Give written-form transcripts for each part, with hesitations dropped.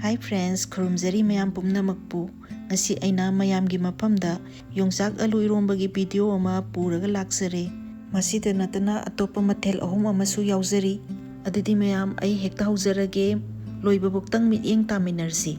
Hi friends, khurumjari mayam pumnamakpu. Ngasi aina mayamgi mapamda Yongchak Allu Erombagi video ama puraga laksare. Masida natana atopa mathel ahum amasu yauzari. Adidi mayam ai hekta haujarage loiba boktang mityeng taminarsi.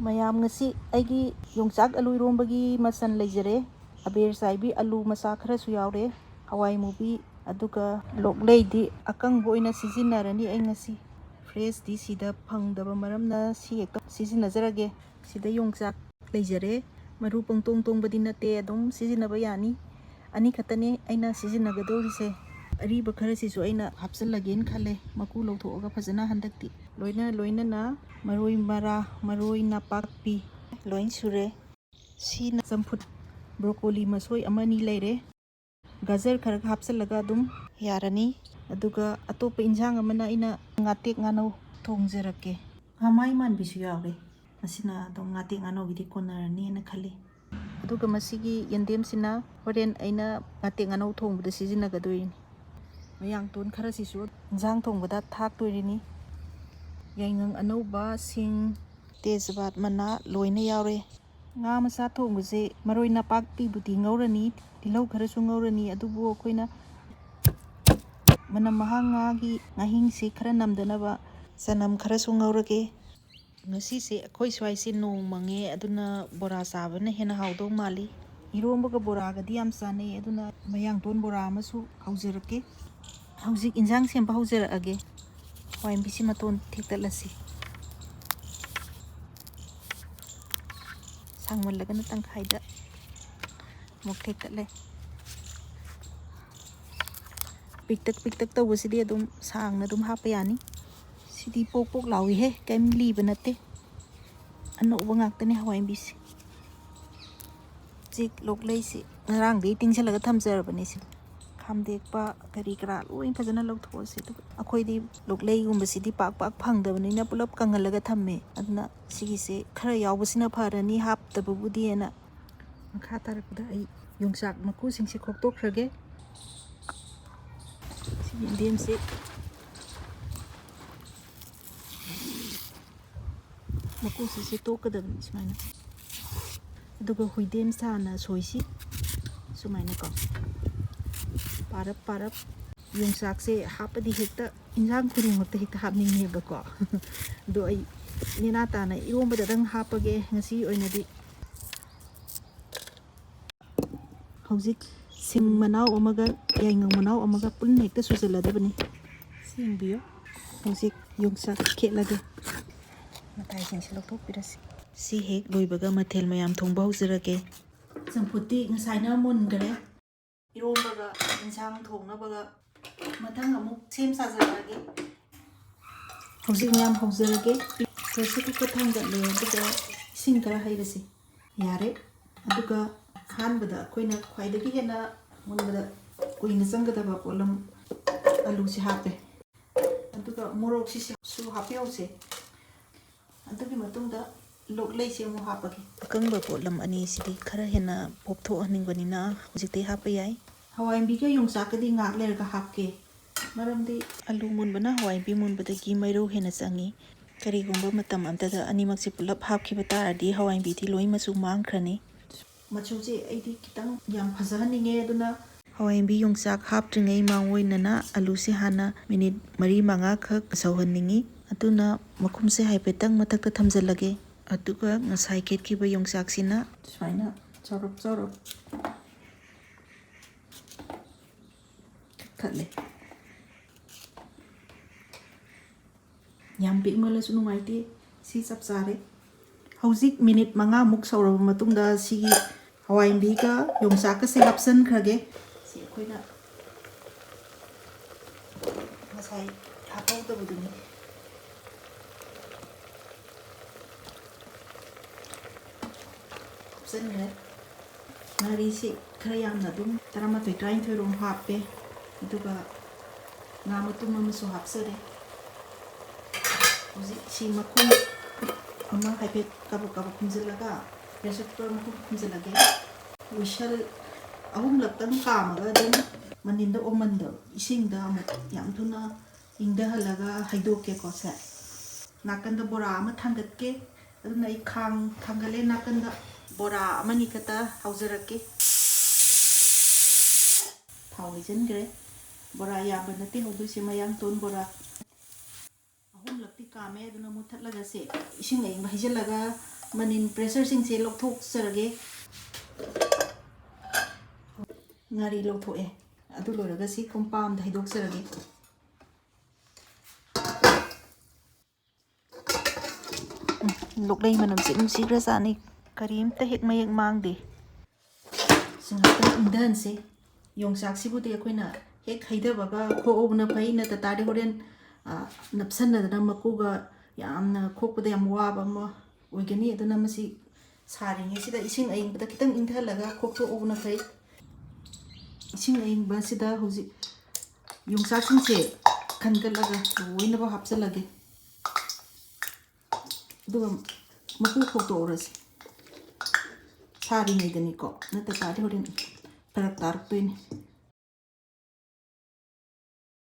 Mayam ngasi aigi Yongchak Allu Erombagi masan leijare. Aber chaibi Allu masa khara su yaure. Hawaimubi aduga loklei di akang boina sizinarani ai ngasi. Fresh di sida phangdaba maramna si hekta sizinazarage. Sida Yongchak leijare. Maru pangtong badi nate adum sizinaba yani. Ani khatane aina sizinagadaurise. Ariba khara sisu aina hapsalagen khale. Maku lawthoga fajana handakti. Loina na Maroi mara, Maroi napakpi, loin sure. Si na Chamfut broccoli masoi amani leire. Gajar khara hapsalaga dum yarani. Aduga atopa injang amana ina Ngatek Nganou thongjarake. Hamai man bisu yaure. Asina dong Ngatek Nganou gidi konarani na khali. Aduga masigi yandem sina horen aina Ngatek Nganou thongbada sizinagadoini. Mayangton khara sisu injang thongbada thak toirini. Yaingang anauba sing tezbat mana loina yaure. Nga masa thongbase Maroi napakpi buti ngaurani tilau khara su ngaurani adubu akoina manam mahanga gi ngahing se khara namdanaba sanam khara su ngaurage. Ngasi se akoi swai se no mange aduna bora sabana hena haudo mali. Irombaga bora ga diam sane aduna Mayangton Bora amasu haujarake. Hauzik injang sempa haujarage. Wain bisi maton thektalasi. Sangmal laga na tangkhaida mok thektatle. Piktak tawbasidi adum sangna dum hapa yani. Sidi pok lawi he kaim liba nate. Ano uba ngaktani hawain bisi. Jik loklei si ngarang di tingshalaga thamjarabani si. Kamdekpa kari kara loin fajana lawthose tu akhoi di loklei gumbasidi pak phangdabani na pulap kangalaga thamme adna sigise khara yawbasina pharani haptababudi ena makha tarakda ai Yongchak maku singse khoktokhrage sindem se maku se tokadabani sumaina aduga huidem sana soisi sumaina ko parap Yongchak se hapadi hekta injang khuding hokta hekta hapning neba ko do ai nina tana iromba dang hapage ngasi oinadi hauzik sing manau amaga yaingang manau amaga pun hekta sujaladabani singbiyo hauzik Yongchak khelage matai singse lokthok pirasi si hek loibaga mathel mayam thongba haujarage. Chamfuti ngasaina mungare irombaga injang thongnabaga mathang amuk sem sajarage. Hauzik mayam haujarage pressure cooker thanggatle aduga ising kara hairasi yare aduga hanbada koina khwaidagi hena munbada koina changadaba polam alu si hape aduga morok si su hape hause adugi matungda loklei se mo hapagi akangba polam ani sidi khara hena poptho haningbani na hojikte hape yai. Hawaimubi ga Yongchak kadi ngak lerga hapke maramdi alu munbana hawaimubi munbadagi mairo hena changi karigumba matam amtada animakse pulap hapkhiba taradi hawaimubi ti loi machu mangkhrani machuje aidi kitang yam phajahaninge aduna hawaimubi Yongchak haptringai mangoinana alu se hana minute 3-5 khak sauhanningi aduna makhumse haipetang mathakta thamjalage aduga ngasai ketkiba Yongchak sina swaina chorop khale yam big mala sunu maite si chap chare hauzik minute 5 muk sauraba matungda sigi hawaimubi ga Yongchak ka se hapsan khrage si koina masai hapauda buduni hapsan kre Ngari si khara yamna dum 13-20 rom hape aduga nga matum amasu hapsare hauzik si makum ama haipet kabuk khumjalaga pressure cooker makum khumjalage ꯋꯤꯁꯜ ꯑꯍꯨꯝꯂꯛꯇꯪ ꯀꯥꯝꯃꯒ ꯑꯗꯨꯝ ꯃꯅꯤꯟꯗ ꯑꯣꯃꯟꯗ ꯏꯁꯤꯡꯗ ꯑꯃꯨꯛ ꯌꯥꯝ ꯊꯨꯅ ꯏꯪꯊꯍꯜꯂꯒ ꯍꯩꯗꯣꯛꯀꯦꯀꯣ ꯁꯦ ꯅꯥꯀꯟꯗ ꯕꯣꯔꯥ ꯑꯃ ꯊꯥꯡꯒꯠꯀꯦ ꯑꯗꯨꯅ ꯑꯩ ꯈꯥꯡ ꯊꯥꯡꯒꯠꯂꯦ ꯅꯥꯀꯟꯗ ꯕꯣꯔꯥ ꯑꯃꯅꯤ ꯈꯛꯇ ꯍꯧꯖꯔꯛꯀꯦ ꯊꯥꯎ ꯍꯩꯖꯤꯟꯈ꯭ꯔꯦ ꯕꯣꯔꯥ ꯌꯥꯝꯕ ꯅꯠꯇꯦ ꯍꯧꯗꯣꯏꯁꯦ ꯃꯌꯥꯡꯇꯣꯟ ꯕꯣꯔꯥ ꯑꯍꯨꯝꯂꯛꯇꯤ ꯀꯥꯝꯃꯦ ꯑꯗꯨꯅ ꯃꯨꯠꯊꯠꯂꯒꯁꯦ ꯏꯁꯤꯡ ꯑꯏꯪꯕ ꯍꯩꯖꯤꯜꯂꯒ ꯃꯅꯤꯟ ꯄ꯭ꯔꯦꯁꯔꯁꯤꯡꯁꯦ ꯂꯧꯊꯣꯛꯆꯔꯒꯦ ꯉꯥꯔꯤ ꯂꯧꯊꯣꯛꯑꯦ ꯑꯗꯨ ꯂꯣꯏꯔꯒ ꯁꯤ ꯀꯣꯝꯄꯥꯛ ꯑꯃꯗ ꯍꯩꯗꯣꯛꯆꯔꯒꯦ ꯂꯣꯛꯂꯩ ꯃꯅꯝꯁꯦ ꯅꯨꯡꯁꯤꯈ꯭ꯔꯖꯥꯠꯅꯤ ꯀꯔꯤꯝꯇ ꯍꯦꯛ ꯃꯌꯦꯛ ꯃꯥꯡꯗꯦ ꯁꯤ ꯉꯥꯛꯇꯪ ꯏꯪꯊꯍꯟꯁꯦ ꯌꯣꯡꯆꯥꯛꯁꯤꯕꯨꯗꯤ ꯑꯩꯈꯣꯏꯅ ꯍꯦꯛ ꯍꯩꯊꯕꯒ ꯈꯣꯛꯍꯧꯕꯅ ꯐꯩ ꯅꯠꯇ ꯇꯥꯔꯗꯤ ꯍꯣꯔꯦꯟ ꯅꯞꯁꯟꯅꯗꯅ ꯃꯀꯨꯒ ꯌꯥꯝꯅ ꯈꯣꯛꯄꯗ ꯌꯥꯝ ꯋꯥꯕ ꯑꯃ ꯑꯣꯏꯒꯅꯤ ꯑꯗꯨꯅ ꯃꯁꯤ ꯁꯥꯔꯤꯉꯩꯁꯤꯗ ꯏꯁꯤꯡ ꯑꯏꯪꯕꯗ ꯈꯤꯇꯪ ꯏꯪꯊꯍꯜꯂꯒ ꯈꯣꯛꯇꯣꯛꯍꯧꯕꯅ ꯐꯩ इसिंग अइंबसिदा हुजी योंगचाकसिंगसे खनगलगा लोइनबा हापचलगे दुगा मकु खोक्तोरसे सारिङैदनिको नत तादि होरिन फरक तारक्तोइने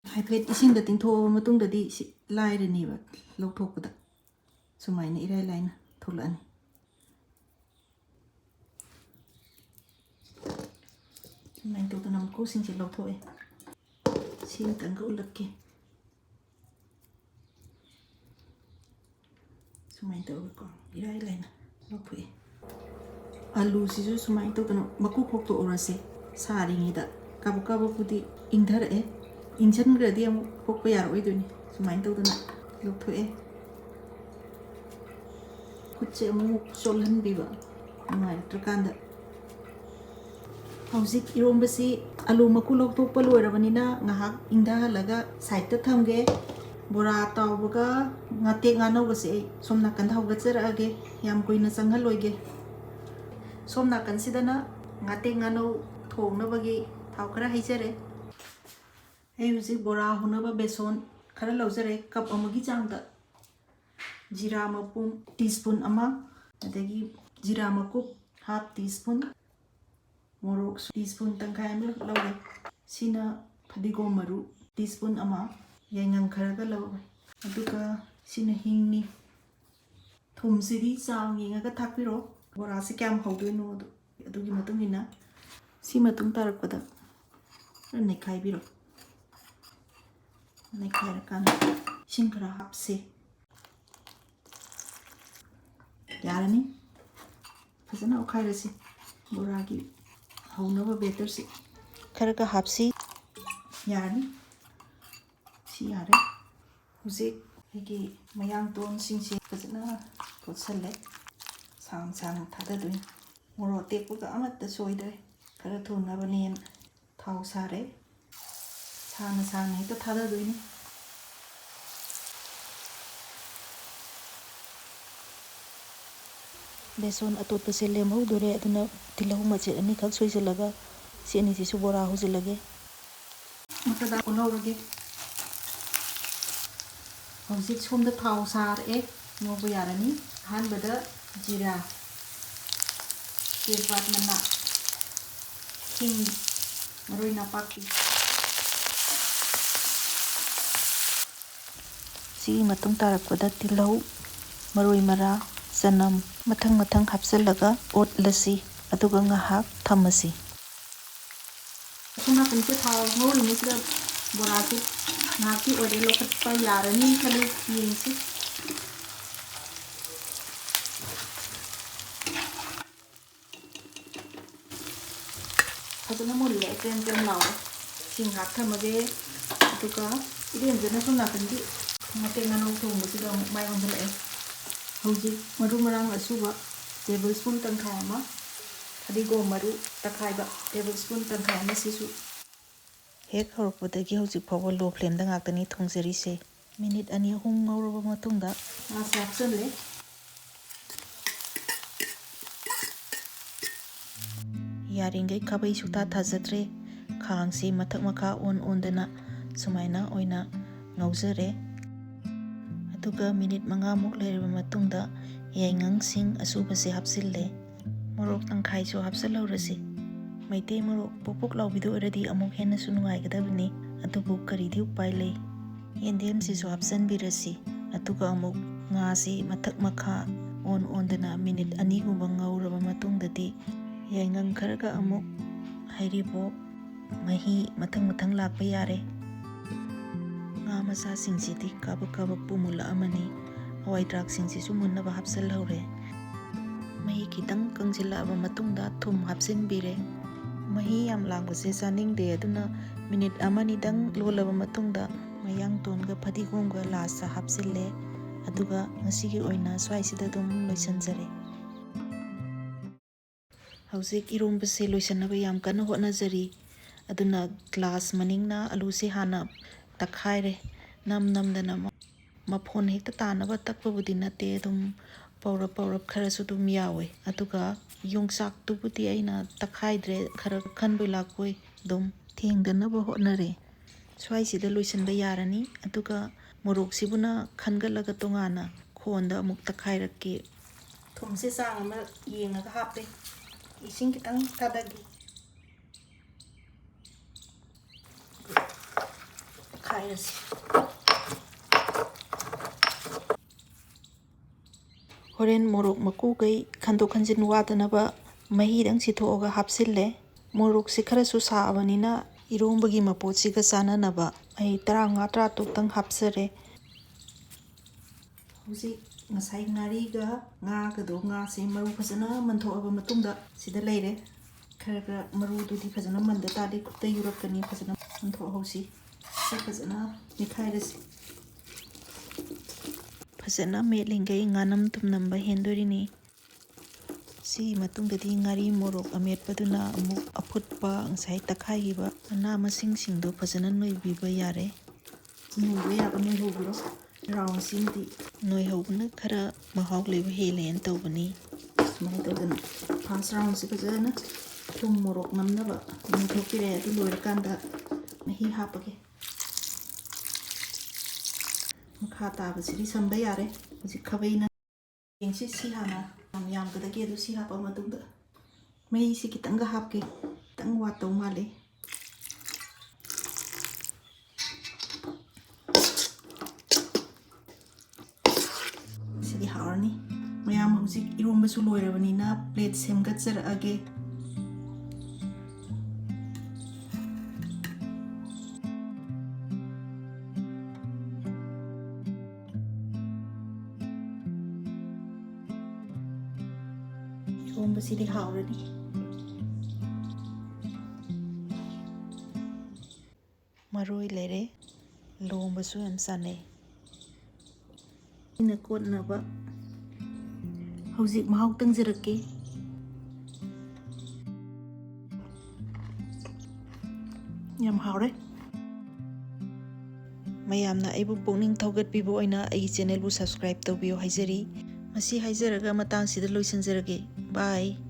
हाइफेट इसिंगदा तिंथोबा मतुंगददि लाइरनिबा लौथोकपदा सुमाइना इराय लाइना थोलानी सुमाइन तोदना मकु सिंगसे लौथोए सिंग तंग उलक्के सुमाइन तोगको इराय लाइना लौथोए आलू सिजु सुमाइन तोदना मकु खोक्तोरसे सारिङैदा काबु काबुकुदि इंधरए इंजनग्रदि अमु खोक्पा यारोइदुनि सुमाइन तोदना लौथोए खुच्चे अमु चोलहनबिबा नुंगाइत्रकांदा हौजिक इरोंबसी आलू मकु लौथोकपा लोइरबनिना ngahak इंधहलगा साइडता थमगे बोरा तावबगा ngatek nganouगसे सोमना कंदा हौगचरअगे याम कुइना चंगहलोइगे सोमना कंसिदना ngatek nganou थोंगनबगी थाव खरा हैजरे ए हुजिक बोरा हुनबा बेसन खरा लौजरे कप अमगी चांगदा जीरा मपुम टीस्पून अमा अदगी जीरा मकुप हाफ टीस्पून मोरोक टीस्पून तंखाय अम लौरे सिना फदिगोम मरु टीस्पून अमा याइंगंग खरगा लौरे अदुगा सिना हिंगनी थुमसिदी चांग येंगगा थाकपिरो बोरा से क्याम हौदोइनो अदुगी मतुंगिना सी मतुंग तारकपदा नेखाइबिरो नेखाइरकान इसिंग खरा हापसे यारनी फजना उखाइरसी बोरागी हौनबा बेटर से खरगा हापसी यारनी सी यारे हुजिक हेगी मयांगतोन सिंगसे फजना तोसले सांग सांग थाददुइन मोरो तेपुगा अमत्ता सोइदरे खरा थोनबनेन थाव सारे सांग सांग हेता थाददुइन बेसन अतोपसे लेमहौदोरे अदुना तिलहु मचेत अनी खक सोइजलगा सि अनीसिसु बोरा होजिलगे मतदा उनौरगे हौजिक सोमदा थाव सारए नोबो यारनी अहानबदा जीरा तेजपात मना हिंग मरोइ नापाकपि सी मतुंग तारकपदा तिलहु मरोइ मरा चनम मथंग मथंग हापचलगा ओटलसी अदुगा ngahak थमसी सुना पंचे थाव ngौरिनिसदा बोरासे ngahaki ओरे लोखटपा यारनी खले येंगसी फजना मुल्ले टेम टेम लाओ सिंग हाक थमगे अदुगा इरेंजना सुना पंचे ngatek nganou थोंबसिदा माइ ओंदलए हौजिक मरु मरांग असुबा टेबल स्पून तंखाय अमा फदिगोम मरु तखाइबा टेबल स्पून तंखाय अमा सिसु हेक हौरकपदगी हौजिक फावबा लो फ्लेमदा ngakतनी थोंजरिसे मिनिट अनि अहुम ngौरबा मतुंगदा आसे हापचनले यारिंगै खबै सुता थाजद्रे खांगसे मथक मखा ओन ओनदना सुमाइना ओइना ngौजरे अदुगा मिनिट 5 मुक लेरबा मतुंगदा याइंगंग सिंग असुबसे हापसिल्ले morok tangkhaisu hapsalhorasi maitei morok popok laubidu oradi amuk henna su nungaigadabni adubu karidi upai lei yendem sisu hapsanbirasi atuga amuk ngasi mathak makha ondana minute ani gumba ngauraba matungdadi yaingang kharaga amuk hairibo mahi mathang lakpa yare nga masa singsidi kabak pumula amani hawai drak singsisu munnaba hapsalhore mahi kitang kangsilaba matungda thum hapsinbire mahi yam langbase chaningde aduna minute amani dang lolaba matungda mayangtonga phadigomga lasa hapsille aduga ngasigi oina swaisida dum loisanjare hauzik irombase loisanaba yam kana hotnajari aduna glass maningna alu se hana takhaire namdana mafon hekta tanaba takpabudi nate dum paurap kharasu dum yawe aduga yongchak tubudi aina takhaidre khara khanboi lakoi dum thengdanaba hotnare swaisida loisanba yarani aduga morok sibuna khangalaga tongana khonda amuk takhairake thumse sang ama yengaga hape ising kitang tadagi khairasi horen morok maku kai khando khanjin wadanaba mahidang sithoga hapsille morok si kharasu saabanina irombagi mapotsiga chananaba ai 35-30 tang hapsare husi ngasai ngari ga nga gado nga se maru phajana manthoaba matungda sida leire khara maru dudi phajana manda tadi kutta yurakani phajana mantho hausi se phajana mikhairasi phajana melingai nganam tumnamba hendorini si matungdadi ngari morok ametpaduna amuk afutpa ngasai takhaiba na masingdo phajana noibiba yare noiba yaba noihobro round singdi noihobna khara mahau leba helen tawbani mai tawdana first round si phajana thum morok namnaba noithokpire adu loirakanda mahi hapage makha tabasiri samba yare huji khabaina yengsi si hana yam kadagi adu si hapa matungda mai si kitanga hapke tang watau male sidi haorni mayam huji iromba su loirabani na plate semgatjarage lomba sidi haorani maroi lere lomba su yam sane ina kotnaba hauzik mahau tangjarake yam haore mayamna aibu pokning thaugatpibo oina ai channel bu subscribe tawbiyo haijari masi haijaraga matang sida loisanjarage bye